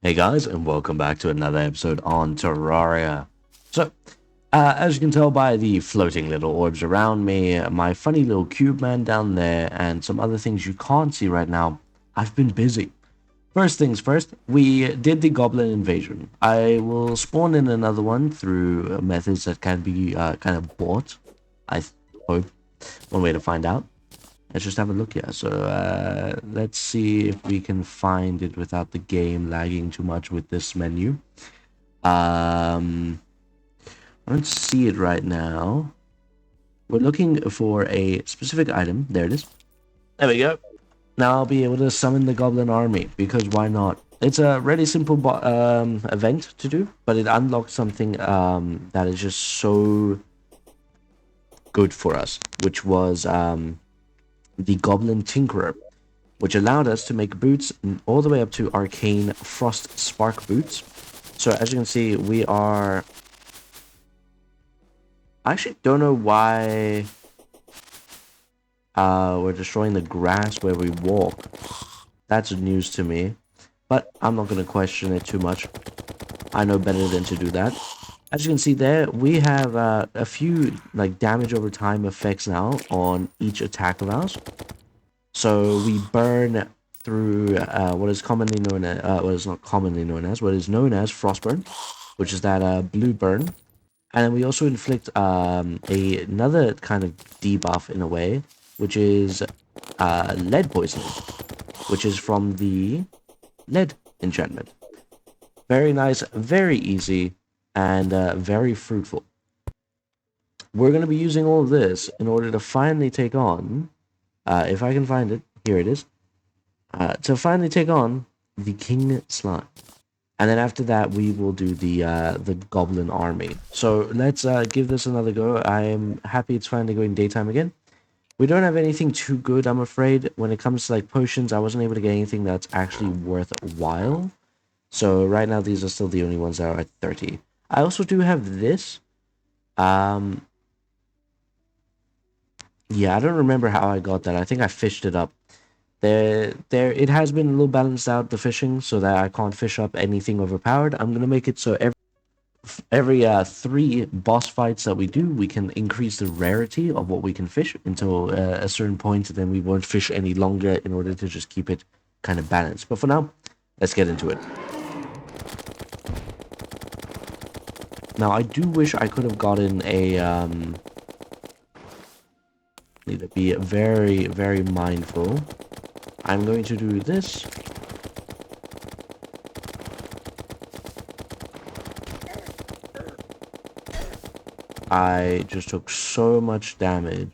Hey guys, and welcome back to another episode on Terraria. So, as you can tell by the floating little orbs around me, my funny little cube man down there, and some other things you can't see right now, I've been busy. First things first, we did the Goblin invasion. I will spawn in another one through methods that can be kind of bought. I hope. One way to find out. Let's just have a look here. So let's see if we can find it without the game lagging too much with this menu. Um, I don't see it right now. We're looking for a specific item. There it is. There we go. Now I'll be able to summon the Goblin Army, because why not? It's a really simple event to do, but it unlocks something that is just so good for us, which was the Goblin Tinkerer, which allowed us to make boots all the way up to Arcane Frost Spark boots. So as you can see, we are... I actually don't know why we're destroying the grass where we walk. That's news to me, but I'm not going to question it too much. I know better than to do that. As you can see there, we have a few like damage over time effects now on each attack of ours. So we burn through what is commonly known as, what is not commonly known as, what is known as frostburn, which is that blue burn. And then we also inflict another kind of debuff in a way, which is lead poisoning, which is from the lead enchantment. Very nice, very easy, and very fruitful. We're going to be using all of this in order to finally take on, if I can find it, here it is, to finally take on the King Slime. And then after that, we will do the Goblin Army. So let's give this another go. I am happy it's finally going daytime again. We don't have anything too good, I'm afraid. When it comes to like potions, I wasn't able to get anything that's actually worthwhile. So right now, these are still the only ones that are at 30. I also do have this. Um, yeah, I don't remember how I got that. I think I fished it up. It has been a little balanced out, the fishing, so that I can't fish up anything overpowered. I'm gonna make it so every 3 boss fights that we do, we can increase the rarity of what we can fish until a certain point, then we won't fish any longer in order to just keep it kind of balanced. But for now, let's get into it. Now, I do wish I could have gotten a need to be very, very mindful. I'm going to do this. I just took so much damage.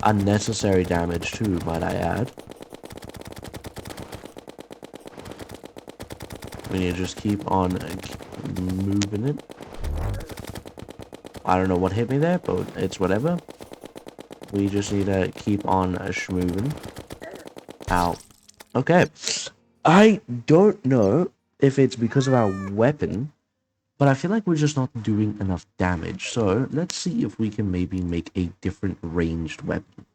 Unnecessary damage too, might I add. We need to just keep on moving it. I don't know what hit me there, but it's whatever. We just need to keep on schmoving. Ow. Okay. I don't know if it's because of our weapon, but I feel like we're just not doing enough damage. So let's see if we can maybe make a different ranged weapon.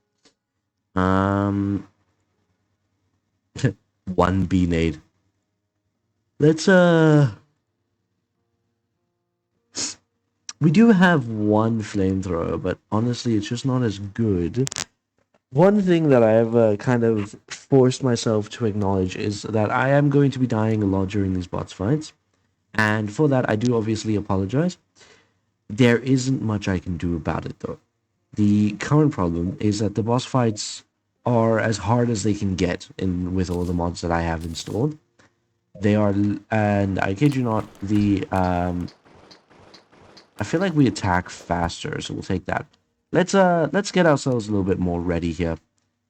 Um, one B-nade. Let's we do have one flamethrower, but honestly, it's just not as good. One thing that I have kind of forced myself to acknowledge is that I am going to be dying a lot during these boss fights. And for that, I do obviously apologize. There isn't much I can do about it, though. The current problem is that the boss fights are as hard as they can get in with all the mods that I have installed. They are, and I kid you not, I feel like we attack faster, so we'll take that. Let's get ourselves a little bit more ready here.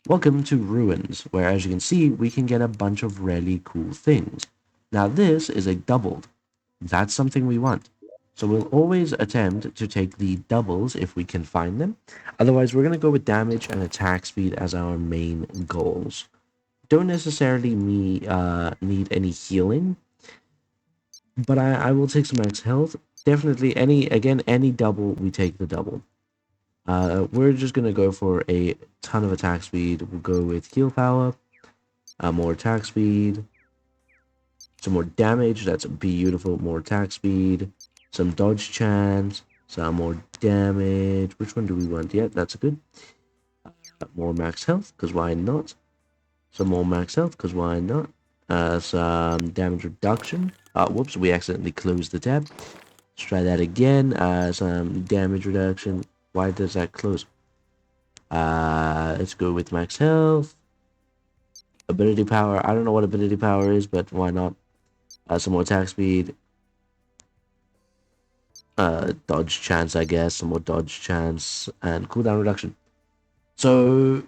Welcome to Ruins, where as you can see, we can get a bunch of really cool things. Now this is a doubled. That's something we want. So we'll always attempt to take the doubles if we can find them. Otherwise, we're going to go with damage and attack speed as our main goals. Don't necessarily need any healing, but I will take some max health. Definitely any double, we take the double. We're just going to go for a ton of attack speed. We'll go with heal power. More attack speed. Some more damage. That's beautiful. More attack speed. Some dodge chance. Some more damage. Which one do we want? Yeah, that's good. More max health, because why not? Some more max health, because why not? Some damage reduction. Whoops, we accidentally closed the tab. Let's try that again. Some damage reduction. Why does that close? Let's go with max health. Ability power. I don't know what ability power is, but why not? Some more attack speed. Dodge chance, I guess. Some more dodge chance and cooldown reduction. So,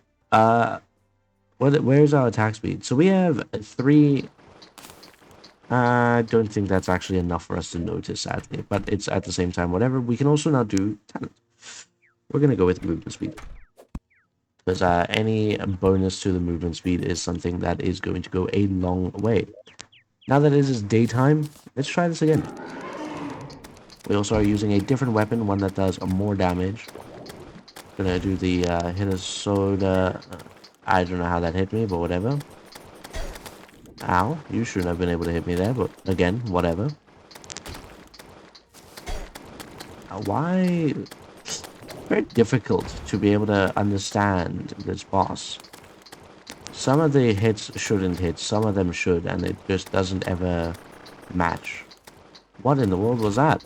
where's our attack speed? So we have 3. I don't think that's actually enough for us to notice, sadly. But it's at the same time, whatever. We can also now do talent. We're going to go with movement speed. Because any bonus to the movement speed is something that is going to go a long way. Now that it is daytime, let's try this again. We also are using a different weapon, one that does more damage. Gonna do the hit a soda. I don't know how that hit me, but whatever. Ow, you shouldn't have been able to hit me there, but again, whatever. Why? Very difficult to be able to understand this boss. Some of the hits shouldn't hit, some of them should, and it just doesn't ever match. What in the world was that?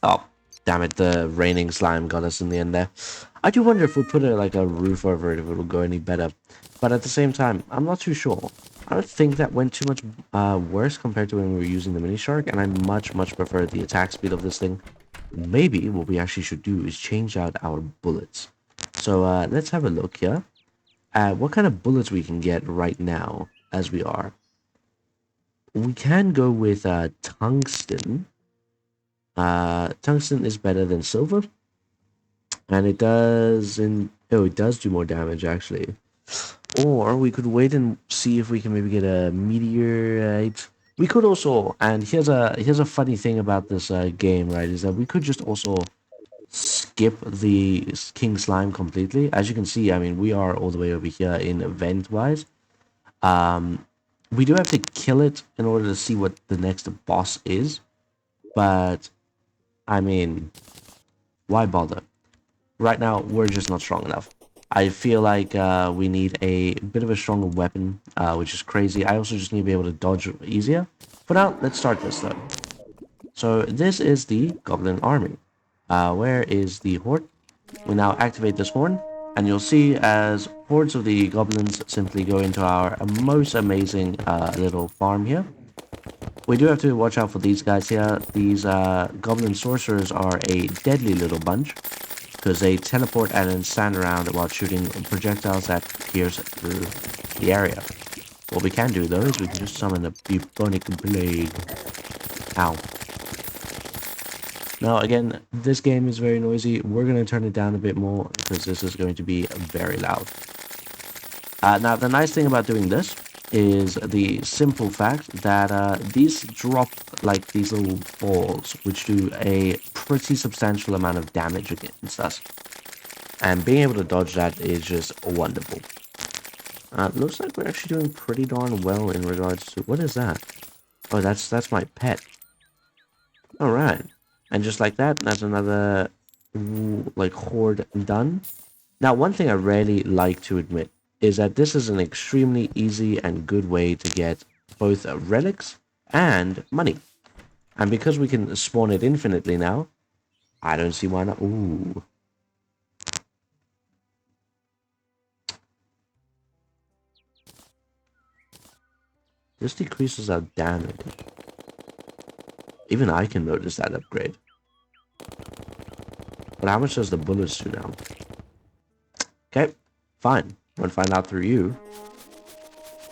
Oh, damn it, the raining slime got us in the end there. I do wonder if we put like a roof over it, if it'll go any better. But at the same time, I'm not too sure. I don't think that went too much worse compared to when we were using the mini shark, and I much prefer the attack speed of this thing. Maybe what we actually should do is change out our bullets. So let's have a look here at what kind of bullets we can get right now as we are. We can go with tungsten. Tungsten is better than silver, and it does it does do more damage actually. Or we could wait and see if we can maybe get a meteorite. We could also, and here's a funny thing about this game, right? Is that we could just also skip the King Slime completely. As you can see, I mean, we are all the way over here in event wise. We do have to kill it in order to see what the next boss is, but I mean, why bother? Right now, we're just not strong enough. I feel like we need a bit of a stronger weapon, which is crazy. I also just need to be able to dodge easier. For now, let's start this though. So this is the Goblin Army. Where is the horde? We now activate this horn, and you'll see as hordes of the goblins simply go into our most amazing little farm here. We do have to watch out for these guys here. These goblin sorcerers are a deadly little bunch, because they teleport and then stand around while shooting projectiles that pierce through the area. What we can do though is we can just summon a bubonic plague. Ow. Now again, this game is very noisy. We're going to turn it down a bit more because this is going to be very loud. Now the nice thing about doing this is the simple fact that these drop like these little balls, which do a pretty substantial amount of damage against us. And being able to dodge that is just wonderful. Looks like we're actually doing pretty darn well in regards to... What is that? Oh, that's my pet. Alright. And just like that, that's another, like, horde done. Now, one thing I really like to admit is that this is an extremely easy and good way to get both relics and money. And because we can spawn it infinitely now, I don't see why not. Ooh. This decreases our damage. Even I can notice that upgrade. But how much does the bullets do now? Okay, fine. I'm gonna find out through you.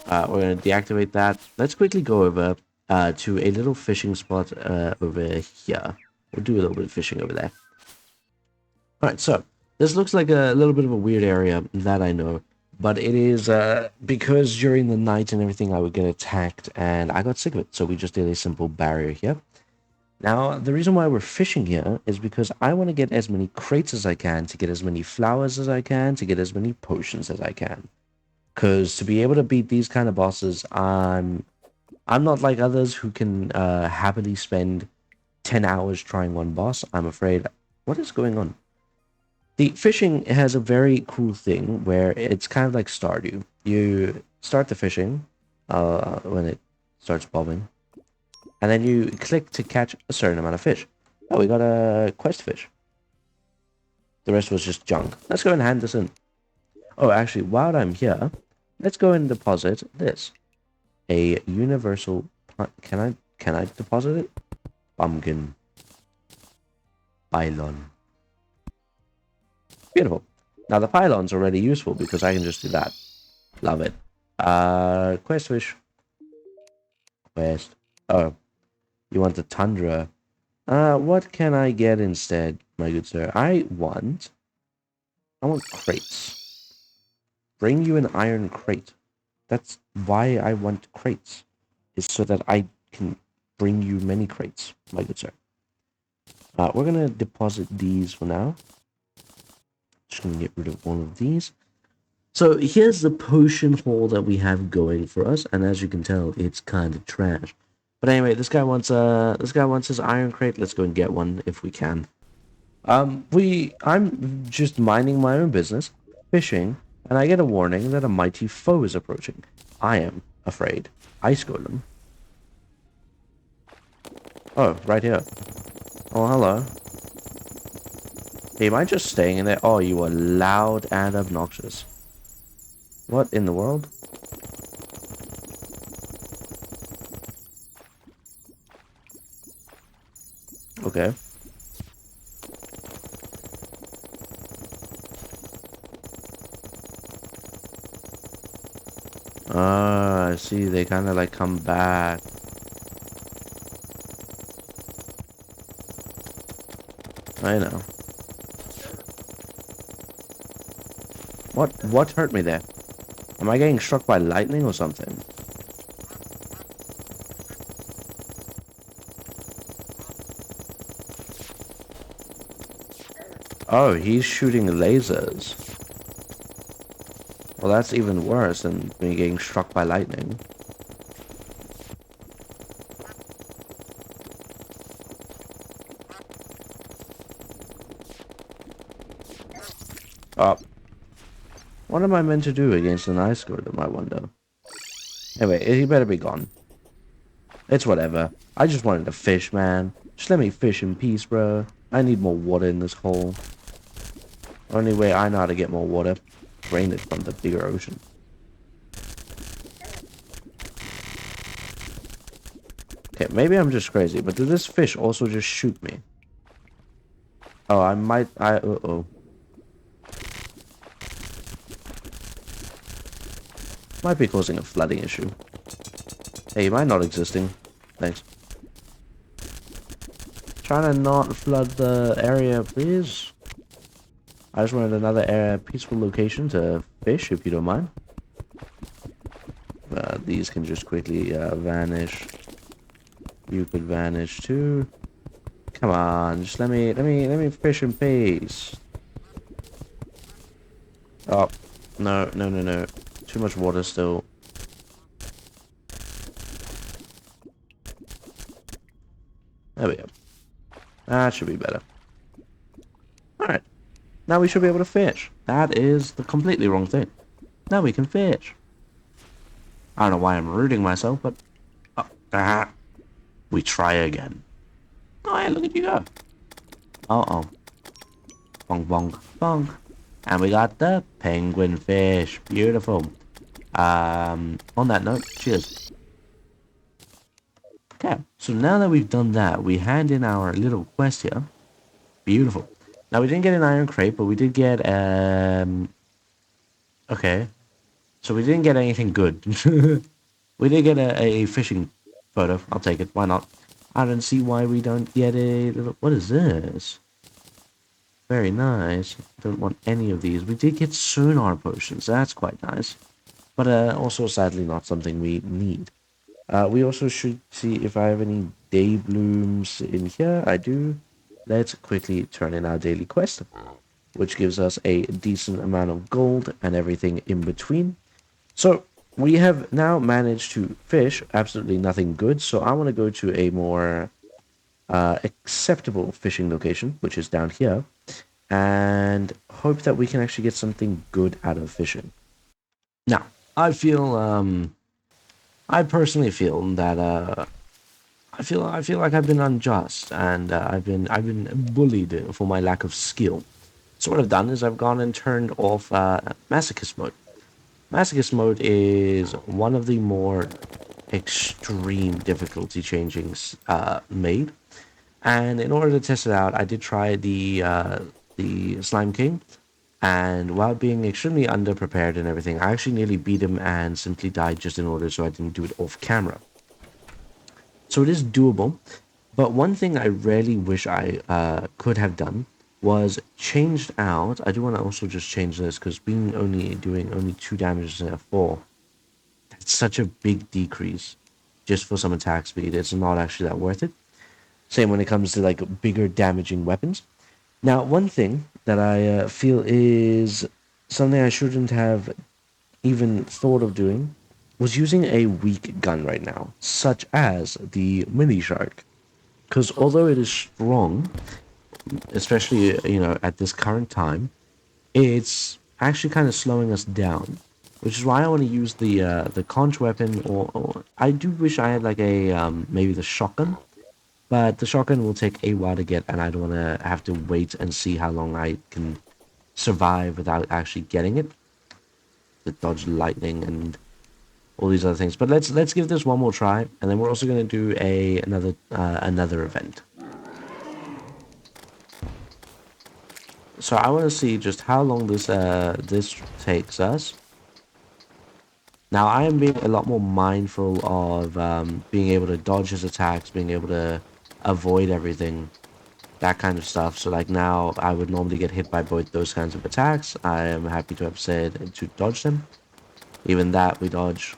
We're gonna deactivate that. Let's quickly go over to a little fishing spot over here. We'll do a little bit of fishing over there. Alright, so this looks like a little bit of a weird area, that I know. But it is because during the night and everything I would get attacked and I got sick of it. So we just did a simple barrier here. Now, the reason why we're fishing here is because I want to get as many crates as I can, to get as many flowers as I can, to get as many potions as I can. Because to be able to beat these kind of bosses, I'm not like others who can happily spend 10 hours trying one boss. I'm afraid. What is going on? The fishing has a very cool thing where it's kind of like Stardew. You start the fishing when it starts bobbing, and then you click to catch a certain amount of fish. Oh, we got a quest fish. The rest was just junk. Let's go and hand this in. Oh, actually, while I'm here, let's go and deposit this. A universal... Can I deposit it? Pumpkin. Pylon. Beautiful. Now, the pylon's already useful because I can just do that. Love it. Quest fish. Quest. Oh, you want the tundra. What can I get instead, my good sir? I want crates. Bring you an iron crate. That's why I want crates. Is so that I can bring you many crates, my good sir. We're gonna deposit these for now. Just gonna get rid of all of these. So here's the potion haul that we have going for us, and as you can tell, it's kind of trash. But anyway, this guy wants his iron crate. Let's go and get one if we can. I'm just minding my own business, fishing, and I get a warning that a mighty foe is approaching. I am afraid. Ice golem. Oh, right here. Oh, hello. Hey, am I just staying in there? Oh, you are loud and obnoxious. What in the world? Okay. Ah, I see. They kind of like come back. I know. What hurt me there? Am I getting struck by lightning or something? Oh, he's shooting lasers. Well, that's even worse than me getting struck by lightning. Oh. What am I meant to do against an ice golem, I wonder? Anyway, he better be gone. It's whatever. I just wanted to fish, man. Just let me fish in peace, bro. I need more water in this hole. Only way I know how to get more water, drain it from the bigger ocean. Okay, maybe I'm just crazy, but did this fish also just shoot me? Oh, uh-oh. Might be causing a flooding issue. Hey, you mind not existing? Thanks. Trying to not flood the area, please. I just wanted another peaceful location to fish, if you don't mind. These can just quickly vanish. You could vanish too. Come on, just let me fish in peace. Oh, no. Too much water still. There we go. That should be better. Alright. Now we should be able to fish. That is the completely wrong thing. Now we can fish. I don't know why I'm rooting myself, but... we try again. Oh, yeah, look at you go. Uh-oh. Bonk, bonk, bonk. And we got the penguin fish. Beautiful. On that note, cheers. Okay, so now that we've done that, we hand in our little quest here. Beautiful. Now, we didn't get an iron crate, but we did get, okay. So we didn't get anything good. We did get a fishing photo. I'll take it. Why not? I don't see why we don't get a little... What is this? Very nice. Don't want any of these. We did get sonar potions. That's quite nice. But also, sadly, not something we need. We also should see if I have any day blooms in here? I do. Let's quickly turn in our daily quest, which gives us a decent amount of gold and everything in between. So we have now managed to fish absolutely nothing good. So I want to go to a more acceptable fishing location, which is down here, and hope that we can actually get something good out of fishing. Now, I personally feel that I feel like I've been unjust and I've been bullied for my lack of skill. So what I've done is I've gone and turned off masochist mode. Masochist mode is one of the more extreme difficulty changings made, and in order to test it out, I did try the Slime King, and while being extremely underprepared and everything, I actually nearly beat him and simply died just in order so I didn't do it off camera. So it is doable, but one thing I really wish I could have done was changed out. I do want to also just change this because being only doing only 2 damage instead of 4, that's such a big decrease just for some attack speed. It's not actually that worth it. Same when it comes to like bigger damaging weapons. Now, one thing that I feel is something I shouldn't have even thought of doing was using a weak gun right now, such as the mini shark. Because although it is strong, especially at this current time, it's actually kind of slowing us down. Which is why I want to use the conch weapon, or I do wish I had like a maybe the shotgun, but the shotgun will take a while to get, and I don't want to have to wait and see how long I can survive without actually getting it. To dodge lightning and all these other things. But let's give this one more try, and then we're also going to do another event. So I want to see just how long this takes us. Now I am being a lot more mindful of being able to dodge his attacks, being able to avoid everything, that kind of stuff. So like now I would normally get hit by both those kinds of attacks. I am happy to have said to dodge them. Even that we dodge.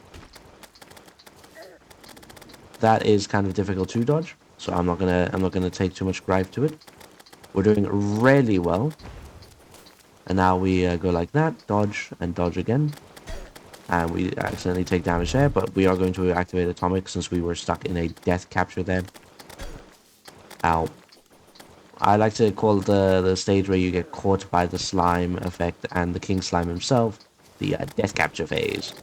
That is kind of difficult to dodge, so I'm not gonna take too much gripe to it. We're doing really well. And now we go like that, dodge and dodge again. And we accidentally take damage there, but we are going to activate Atomic since we were stuck in a death capture there. Ow. I like to call the stage where you get caught by the slime effect and the king slime himself the death capture phase.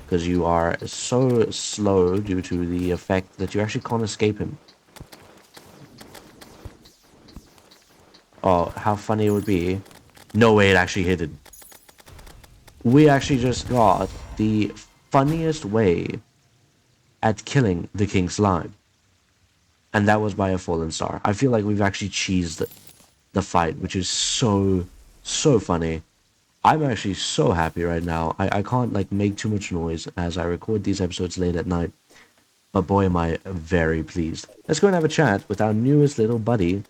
Because you are so slow due to the effect that you actually can't escape him. Oh, how funny it would be. No way it actually hit it. We actually just got the funniest way at killing the king slime. And that was by a fallen star. I feel like we've actually cheesed the fight, which is so funny. I'm actually so happy right now. I can't like make too much noise as I record these episodes late at night. But boy am I very pleased. Let's go and have a chat with our newest little buddy,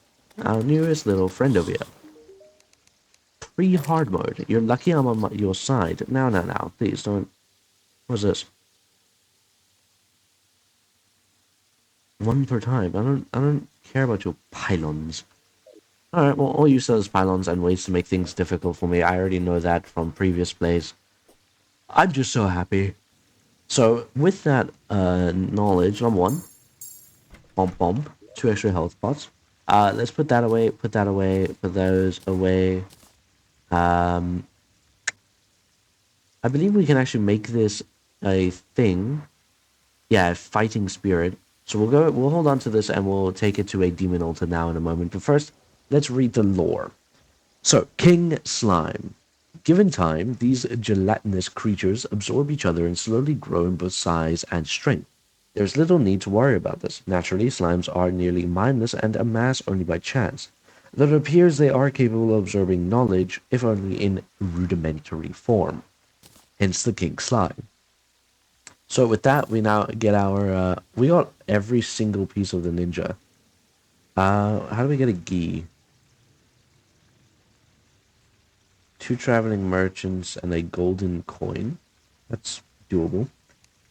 our newest little friend over here. Pre-hard mode. You're lucky I'm on your side. Now. Please don't. What's this? One per time. I don't care about your pylons. Alright, well, all you sell is pylons and ways to make things difficult for me. I already know that from previous plays. I'm just so happy. So, with that knowledge, number one, bomb, 2 extra health pots. Let's put that away, put those away. Um, I believe we can actually make this a thing. Yeah, fighting spirit. So we'll hold on to this and we'll take it to a demon altar now in a moment. But first, let's read the lore. So, King Slime. Given time, these gelatinous creatures absorb each other and slowly grow in both size and strength. There's little need to worry about this. Naturally, slimes are nearly mindless and amass only by chance. Though it appears they are capable of absorbing knowledge, if only in rudimentary form. Hence the King Slime. So with that, we now get our, we got every single piece of the ninja. How do we get a gi? 2 traveling merchants and a golden coin. That's doable.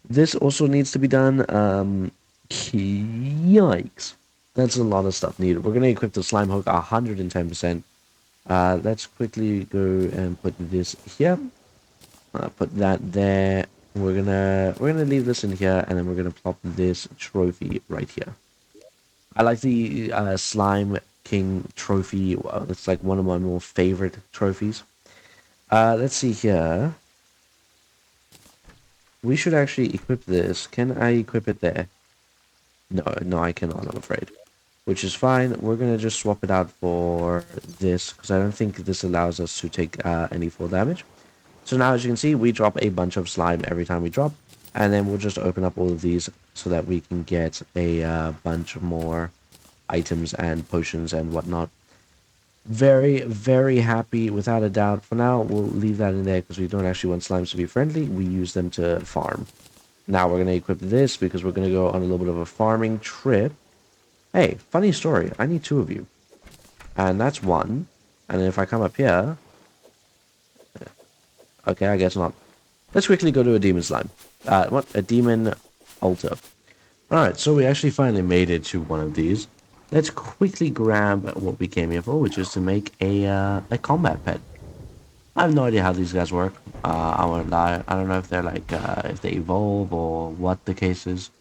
This also needs to be done. Yikes. That's a lot of stuff needed. We're going to equip the slime hook 110%. Let's quickly go and put this here. Put that there. We're gonna leave this in here, and then we're gonna plop this trophy right here. I like the slime king trophy. It's like one of my more favorite trophies. Let's see here. We should actually equip this. Can I equip it there? No, no, I cannot, I'm afraid. Which is fine. We're gonna just swap it out for this because I don't think this allows us to take any full damage. So now, as you can see, we drop a bunch of slime every time we drop, and then we'll just open up all of these so that we can get a bunch more items and potions and whatnot. Very, very happy, without a doubt. For now, we'll leave that in there because we don't actually want slimes to be friendly. We use them to farm. Now we're going to equip this because we're going to go on a little bit of a farming trip. Hey, funny story. I need two of you. And that's one. And if I come up here... Okay, I guess not. Let's quickly go to a demon slime. What? A demon altar. Alright, so we actually finally made it to one of these. Let's quickly grab what we came here for, which is to make a combat pet. I have no idea how these guys work. I won't lie. I don't know if they're like, if they evolve or what the case is.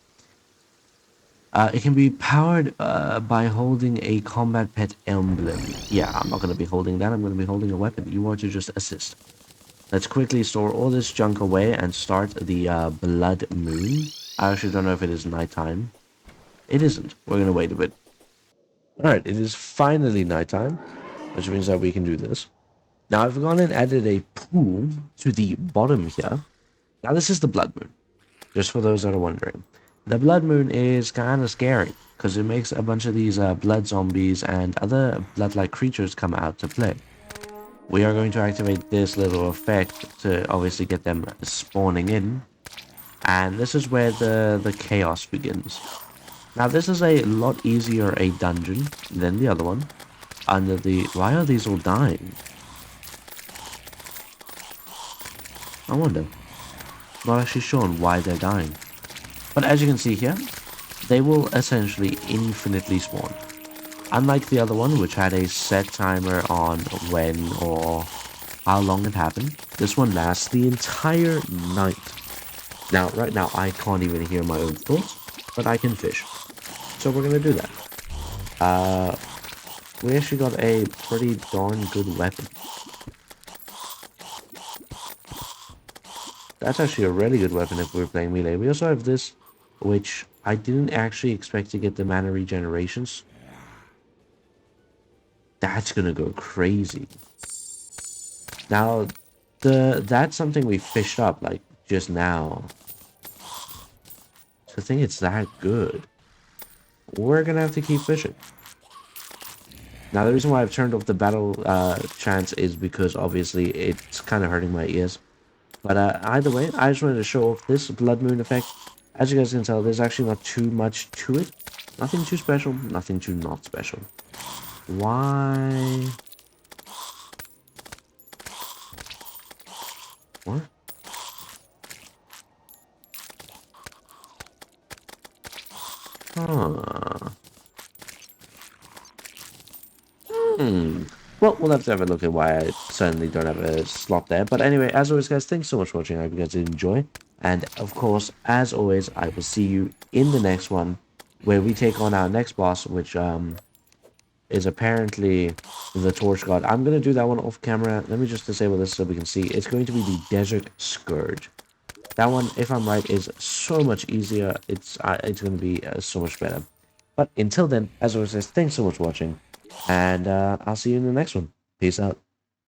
It can be powered by holding a combat pet emblem. Yeah, I'm not going to be holding that. I'm going to be holding a weapon. You are to just assist. Let's quickly store all this junk away and start the blood moon. I actually don't know if it is nighttime. It isn't. We're going to wait a bit. Alright, it is finally nighttime, which means that we can do this. Now, I've gone and added a pool to the bottom here. Now, this is the blood moon, just for those that are wondering. The blood moon is kind of scary, because it makes a bunch of these blood zombies and other blood-like creatures come out to play. We are going to activate this little effect to obviously get them spawning in. And this is where the chaos begins. Now, this is a lot easier a dungeon than the other one. Under the... Why are these all dying? I wonder. Not actually shown why they're dying. But as you can see here, they will essentially infinitely spawn. Unlike the other one, which had a set timer on when or how long it happened, this one lasts the entire night. Now, right now, I can't even hear my own thoughts, but I can fish. So we're going to do that. We actually got a pretty darn good weapon. That's actually a really good weapon if we're playing melee. We also have this, which I didn't actually expect to get the mana regenerations. That's gonna go crazy. Now, that's something we fished up, like, just now. So I think it's that good. We're gonna have to keep fishing. Now, the reason why I've turned off the battle chance is because, obviously, it's kind of hurting my ears. But either way, I just wanted to show off this blood moon effect. As you guys can tell, there's actually not too much to it. Nothing too special, nothing too not special. Why? What? Huh. Well, we'll have to have a look at why I certainly don't have a slot there. But anyway, as always, guys, thanks so much for watching. I hope you guys did enjoy. And, of course, as always, I will see you in the next one, where we take on our next boss, which is apparently the Torch God. I'm going to do that one off camera. Let me just disable this so we can see. It's going to be the Desert Scourge. That one, if I'm right, is so much easier. It's going to be so much better. But until then, as always, thanks so much for watching. And I'll see you in the next one. Peace out.